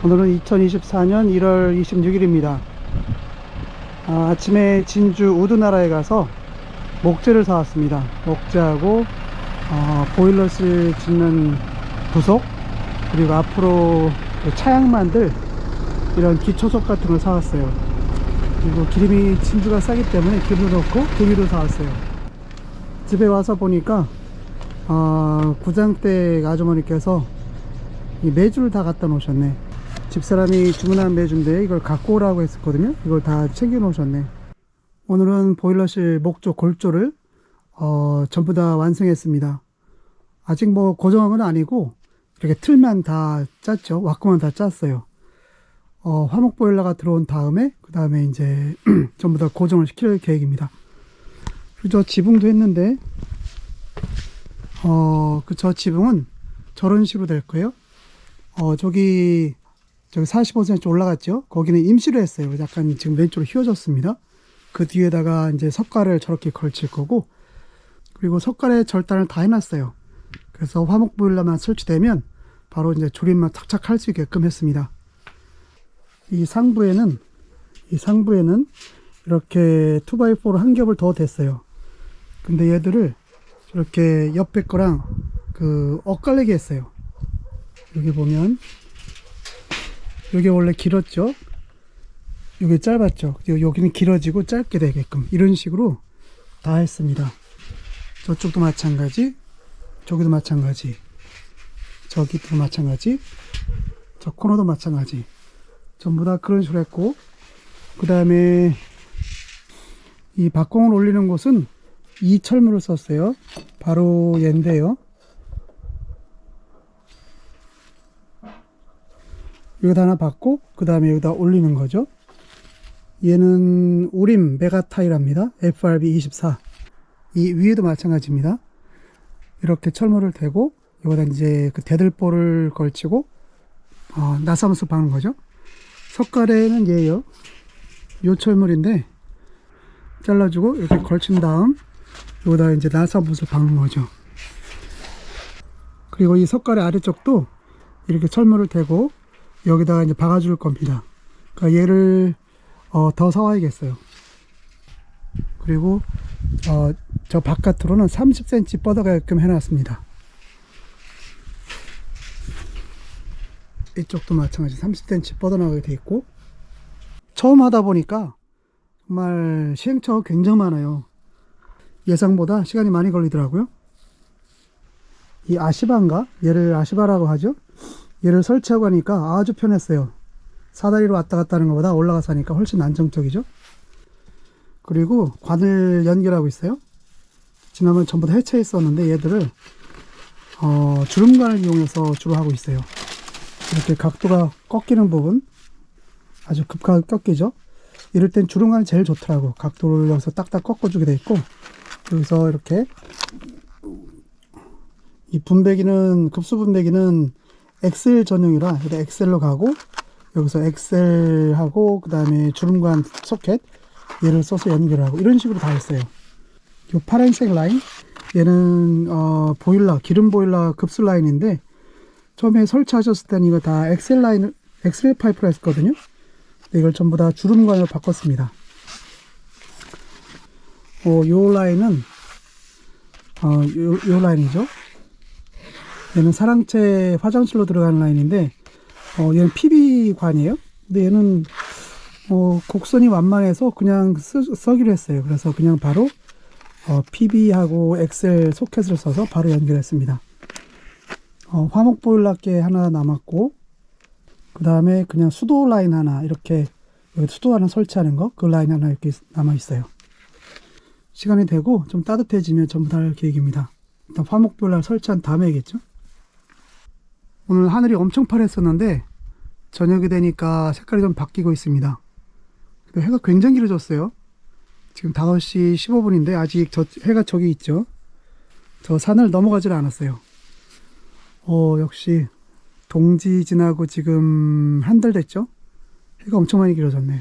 오늘은 2024년 1월 26일입니다. 아침에 진주 우드나라에 가서 목재를 사왔습니다. 목재하고 보일러실 짓는 부속, 그리고 앞으로 차양 만들 이런 기초석 같은 걸 사왔어요. 그리고 기름이 진주가 싸기 때문에 기름도 넣고 기미도 사왔어요. 집에 와서 보니까 구장댁 아주머니께서 이 메주를 다 갖다 놓으셨네. 집사람이 주문한 메주인데 이걸 갖고 오라고 했었거든요. 이걸 다 챙겨 놓으셨네. 오늘은 보일러실 목조 골조를 전부 다 완성했습니다. 아직 뭐 고정한 건 아니고 이렇게 틀만 다 짰죠. 와꾸만 다 짰어요. 화목 보일러가 들어온 다음에 그 다음에 이제 전부 다 고정을 시킬 계획입니다. 그리고 저 지붕도 했는데 저 지붕은 저런 식으로 될 거예요. 저기 45cm 올라갔죠. 거기는 임시로 했어요. 약간 지금 왼쪽으로 휘어졌습니다. 그 뒤에다가 이제 석가를 저렇게 걸칠 거고, 그리고 석가래 절단을 다 해놨어요. 그래서 화목 보일러만 설치되면 바로 이제 조립만 착착 할 수 있게끔 했습니다. 이 상부에는 이렇게 2x4로 한 겹을 더 댔어요. 근데 얘들을 이렇게 옆에 거랑 엇갈리게 했어요. 여기 보면 여기 원래 길었죠. 여기 짧았죠. 여기는 길어지고 짧게 되게끔 이런 식으로 다 했습니다. 저쪽도 마찬가지, 저기도 마찬가지, 저기도 마찬가지, 저 코너도 마찬가지, 전부 다 그런 식으로 했고, 그 다음에 이 박공을 올리는 곳은 이 철물을 썼어요. 바로 얘인데요. 여기다 하나 받고 그 다음에 여기다 올리는 거죠. 얘는 우림 메가타일합니다. FRB24. 이 위에도 마찬가지입니다. 이렇게 철물을 대고 여기다 이제 그 대들보를 걸치고 나사못을 박는 거죠. 석가래는 얘예요. 요 철물인데 잘라주고 이렇게 걸친 다음 여기다 이제 나사못을 박는 거죠. 그리고 이 석가래 아래쪽도 이렇게 철물을 대고 여기다가 이제 박아줄 겁니다. 그러니까 얘를 더 사와야겠어요. 그리고 저 바깥으로는 30cm 뻗어가게끔 해놨습니다. 이쪽도 마찬가지 30cm 뻗어나가게 돼 있고, 처음 하다 보니까 정말 시행착오가 굉장히 많아요. 예상보다 시간이 많이 걸리더라고요. 이 아시바인가? 얘를 아시바라고 하죠. 얘를 설치하고 하니까 아주 편했어요. 사다리로 왔다 갔다 하는 것보다 올라가서 하니까 훨씬 안정적이죠. 그리고 관을 연결하고 있어요. 지난번 전부 다 해체했었는데 얘들을 주름관을 이용해서 주로 하고 있어요. 이렇게 각도가 꺾이는 부분, 아주 급하게 꺾이죠. 이럴 땐 주름관이 제일 좋더라고. 각도를 여기서 딱딱 꺾어주게 돼 있고, 여기서 이렇게 이 급수 분배기는 엑셀 전용이라 엑셀로 가고, 여기서 엑셀하고 그 다음에 주름관 소켓 얘를 써서 연결하고 이런 식으로 다 했어요. 이 파란색 라인, 얘는 기름 보일러 급수 라인인데 처음에 설치하셨을 때는 이거 다 엑셀 파이프로 했거든요. 근데 이걸 전부 다 주름관으로 바꿨습니다. 요 라인은 요 라인이죠. 얘는 사랑채 화장실로 들어가는 라인인데 얘는 PB관이에요. 근데 얘는 곡선이 완만해서 그냥 써기로 했어요. 그래서 그냥 바로 PB하고 엑셀 소켓을 써서 바로 연결했습니다. 화목 보일러께 하나 남았고, 그 다음에 그냥 수도 라인 하나, 이렇게 여기 수도 하나 설치하는 거, 그 라인 하나 이렇게 남아 있어요. 시간이 되고 좀 따뜻해지면 전부 다 할 계획입니다. 일단 화목 보일러 설치한 다음에겠죠. 오늘 하늘이 엄청 파랬었는데 저녁이 되니까 색깔이 좀 바뀌고 있습니다. 해가 굉장히 길어졌어요. 지금 5시 15분인데 아직 해가 저기 있죠. 저 산을 넘어가질 않았어요. 역시 동지 지나고 지금 한 달 됐죠. 해가 엄청 많이 길어졌네요.